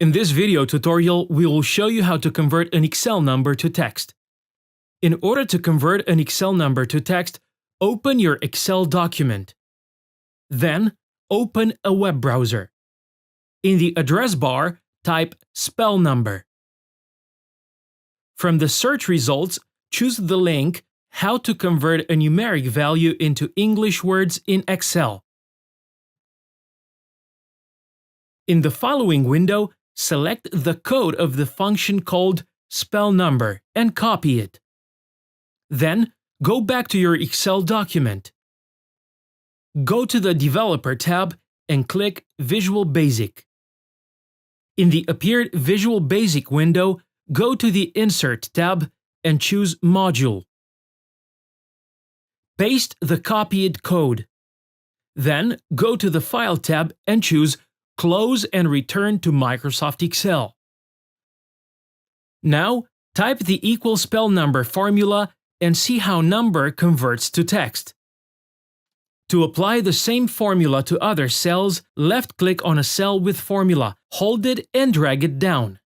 In this video tutorial, we will show you how to convert an Excel number to text. In order to convert an Excel number to text, open your Excel document. Then, open a web browser. In the address bar, type spell number. From the search results, choose the link How to convert a numeric value into English words in Excel. In the following window, select the code of the function called spell number and copy it. Then, go back to your Excel document. Go to the Developer tab and click Visual Basic. In the appeared Visual Basic window, go to the Insert tab and choose Module. Paste the copied code. Then, go to the File tab and choose Close and return to Microsoft Excel. Now, type the equal spell number formula and see how number converts to text. To apply the same formula to other cells, left-click on a cell with formula, hold it and drag it down.